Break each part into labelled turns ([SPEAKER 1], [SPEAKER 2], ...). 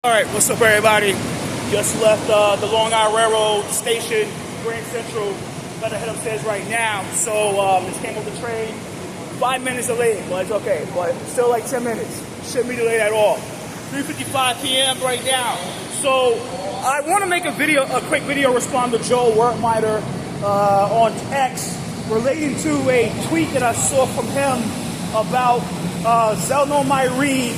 [SPEAKER 1] All right, what's up, everybody? Just left the Long Island Railroad station, Grand Central. Got to head upstairs right now. So just came off the train. 5 minutes delayed, but it's okay. But still like 10 minutes. Shouldn't be delayed at all. 3:55 p.m. right now. So I want to make a quick video, respond to Joe Wertheimer on X relating to a tweet that I saw from him about Zellnor Myrie.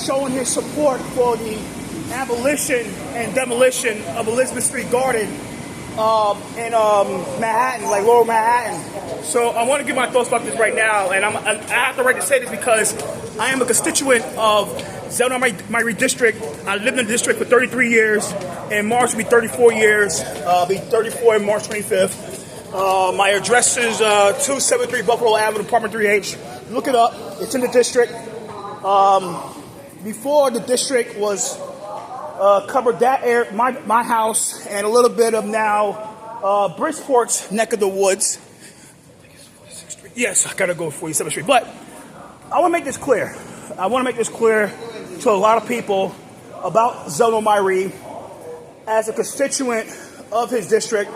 [SPEAKER 1] Showing his support for the abolition and demolition of Elizabeth Street Garden in Manhattan, like Lower Manhattan. So I want to give my thoughts about this right now, and I have the right to say this because I am a constituent of Zellnor Myrie district. I lived in the district for 33 years. In March will be 34 years. I'll be 34 on March 25th. My address is 273 Buffalo Avenue, Apartment 3H. Look it up. It's in the district. Before the district was covered that area, my house, and a little bit of now Bridgeport's neck of the woods. Yes, I gotta go 47th Street. But I want to make this clear. I want to make this clear to a lot of people about Zellnor Myrie as a constituent of his district.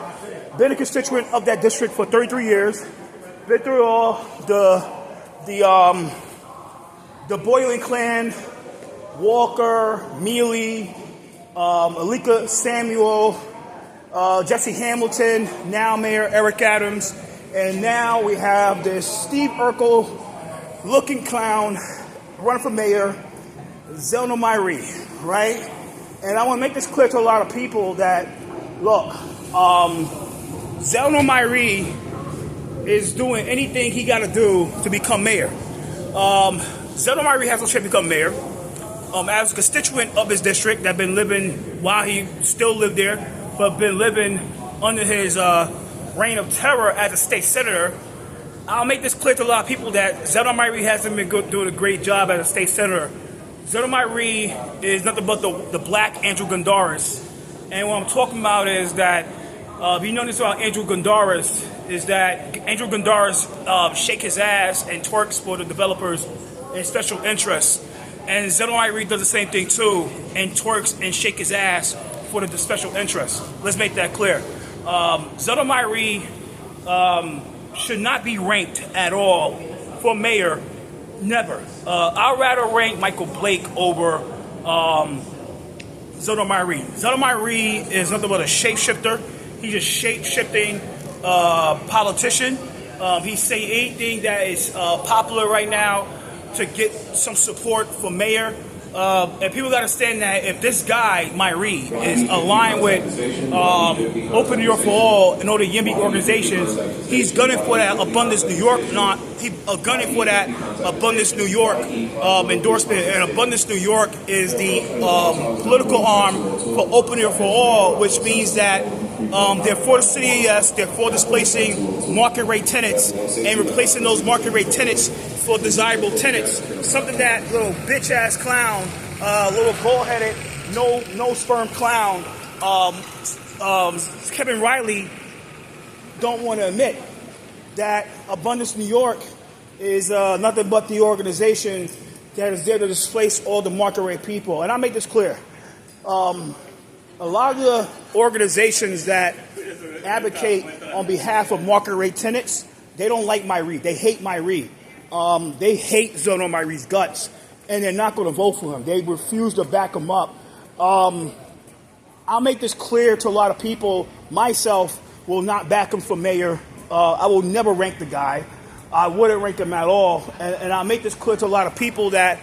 [SPEAKER 1] Been a constituent of that district for 33 years. Been through all the Boylan clan, Walker, Mealy, Alika Samuel, Jesse Hamilton, now Mayor Eric Adams, and now we have this Steve Urkel looking clown running for mayor, Zellnor Myrie, right? And I want to make this clear to a lot of people that, look, Zellnor Myrie is doing anything he got to do to become mayor. Zellnor Myrie has no chance to become mayor. As a constituent of his district that been living while he still lived there, but been living under his reign of terror as a state senator, I'll make this clear to a lot of people that Zellnor Myrie hasn't been doing a great job as a state senator. Zellnor Myrie is nothing but the black Andrew Gundaris. And what I'm talking about is that, if you know this about Andrew Gundaris, is that Andrew Gundaris shake his ass and twerks for the developers and special interests. And Zellnor Myrie does the same thing too, and twerks and shake his ass for the special interests. Let's make that clear. Zellnor Myrie should not be ranked at all for mayor. Never. I'd rather rank Michael Blake over Zellnor Myrie. Zellnor Myrie is nothing but a shapeshifter. He's a shape-shifting politician. He's saying anything that is popular right now to get some support for mayor. And people got to understand that if this guy, Myrie, is aligned with Open New York for All and all the YIMBY organizations, he's gunning for that Abundance New York, gunning for that Abundance New York endorsement. And Abundance New York is the political arm for Open New York for All, which means that they're for the city of yes, they're for displacing market rate tenants and replacing those market rate tenants for desirable tenants. Something that little bitch ass clown, little bald-headed, no sperm clown, Kevin Riley don't want to admit that Abundance New York is nothing but the organization that is there to displace all the market rate people. And I make this clear. A lot of the organizations that advocate on behalf of market rate tenants, they don't like Myrie. They hate Myrie. They hate Zellnor Myrie's guts, and they're not going to vote for him. They refuse to back him up. I'll make this clear to a lot of people. Myself will not back him for mayor. I will never rank the guy. I wouldn't rank him at all. And I'll make this clear to a lot of people that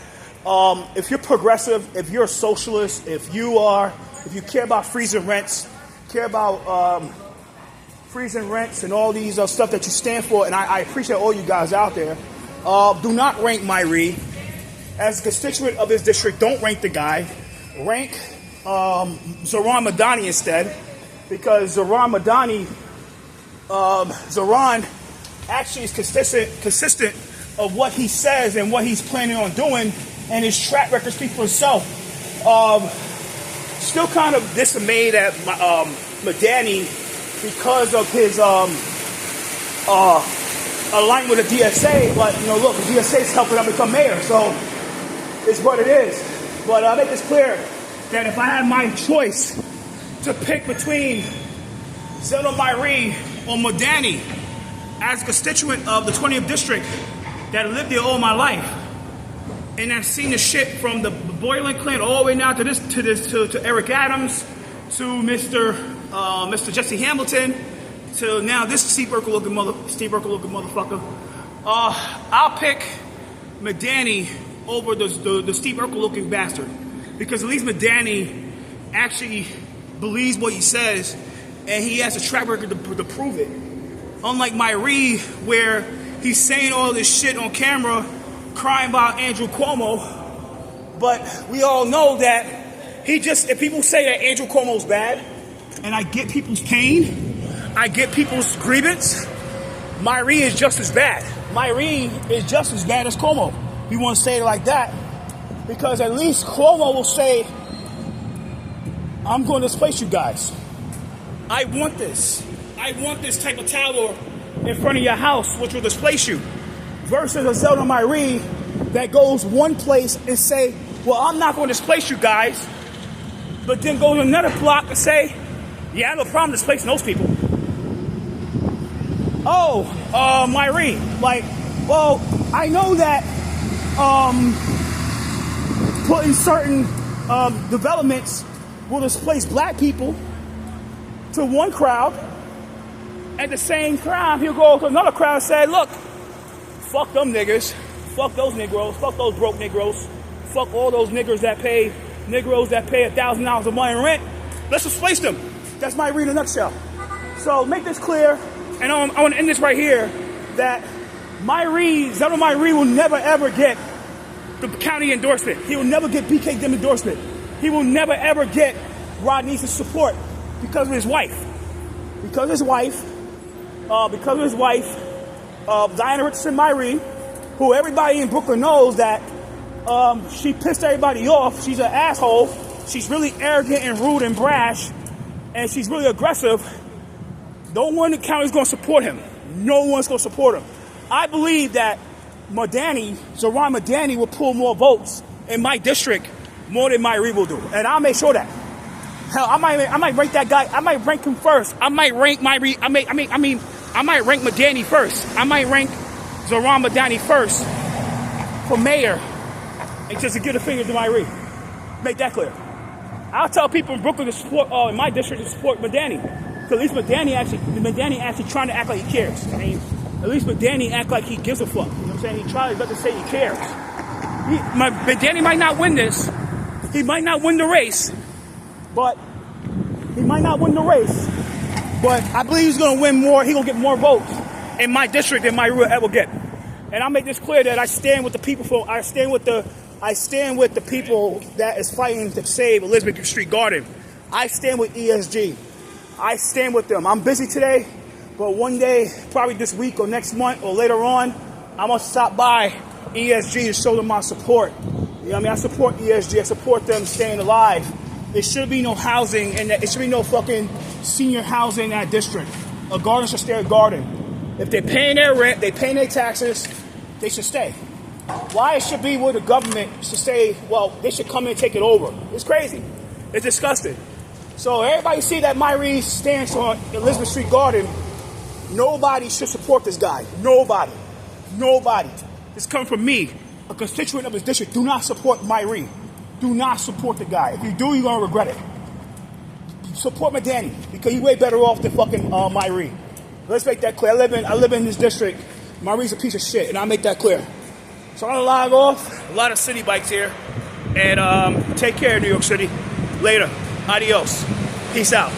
[SPEAKER 1] if you're progressive, if you're a socialist, if you care about freezing rents, and all these stuff that you stand for, and I appreciate all you guys out there, do not rank Myrie. As a constituent of his district, don't rank the guy. Rank Zohran Madani instead, because Zohran actually is consistent of what he says and what he's planning on doing, and his track record speaks for itself. Still kind of dismayed at Madani because of his alignment with the DSA, but look, the DSA is helping him become mayor. So is what it is. But I make this clear that if I had my choice to pick between Zellnor Myrie or Madani as a constituent of the 20th district that lived there all my life, and I've seen the shit from the Boylan clan all the way now to Eric Adams, to Mr. Jesse Hamilton, to now this Steve Urkel looking motherfucker. I'll pick Madani over the Steve Urkel looking bastard, because at least Madani actually believes what he says, and he has a track record to prove it. Unlike Myrie, where he's saying all this shit on camera, crying about Andrew Cuomo, but we all know that if people say that Andrew Cuomo's bad, and I get people's pain, I get people's grievance, Myrie is just as bad. Myrie is just as bad as Cuomo. We want to say it like that, because at least Cuomo will say, I'm going to displace you guys. I want this. I want this type of tower in front of your house, which will displace you. Versus a Zellnor Myrie that goes one place and say, well, I'm not going to displace you guys, but then go to another block and say, yeah, I have no problem displacing those people. Oh, Myrie, like, well, I know that putting certain developments will displace black people to one crowd. At the same time, he'll go to another crowd and say, look, fuck them niggas, fuck those Negroes, fuck those broke Negroes, fuck all those Negroes that pay $1,000 a month in rent. Let's displace them. That's Myrie in a nutshell. So make this clear, and I want to end this right here, that Zellnor Myrie will never ever get the county endorsement. He will never get BK Dim endorsement. He will never ever get Rod Neese's support because of his wife. Because of his wife, Diana Richardson Myrie, who everybody in Brooklyn knows that she pissed everybody off. She's an asshole. She's really arrogant and rude and brash, and she's really aggressive. No one in the county is going to support him. No one's going to support him. I believe that Zoran Madani will pull more votes in my district more than Myrie will do, and I'll make sure that. Hell, I might rank that guy. I might rank him first. I might rank Myrie. I might rank Madani first. I might rank Zoran Madani first for mayor, and just to get a finger to Myrie. Make that clear. I'll tell people in Brooklyn to support, in my district, to support Madani. Because at least Madani actually trying to act like he cares. I mean, at least Madani act like he gives a fuck. You know what I'm saying? He tries not to say he cares. Madani might not win this. He might not win the race. But I believe he's going to win more. He's going to get more votes in my district than Myrie will ever get. And I'll make this clear that I stand with the people. I stand with the people that is fighting to save Elizabeth Street Garden. I stand with ESG. I stand with them. I'm busy today, but one day, probably this week or next month or later on, I'm going to stop by ESG to show them my support. You know what I mean? I support ESG. I support them staying alive. There should be no housing, and it should be no fucking senior housing in that district. A garden should stay a garden. If they're paying their rent, they paying their taxes, they should stay. Why it should be where the government should say, well, they should come in and take it over. It's crazy. It's disgusting. So everybody see that Myrie stands on Elizabeth Street Garden. Nobody should support this guy. Nobody. This comes from me, a constituent of his district. Do not support Myrie. Do not support the guy. If you do, you're going to regret it. Support Madani, because you're way better off than fucking Myrie. Let's make that clear. I live in this district. Myrie's a piece of shit, and I'll make that clear. So I'm going to log off. A lot of city bikes here. And take care, New York City. Later. Adios. Peace out.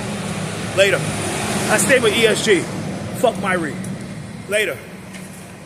[SPEAKER 1] Later. I stay with ESG. Fuck Myrie. Later.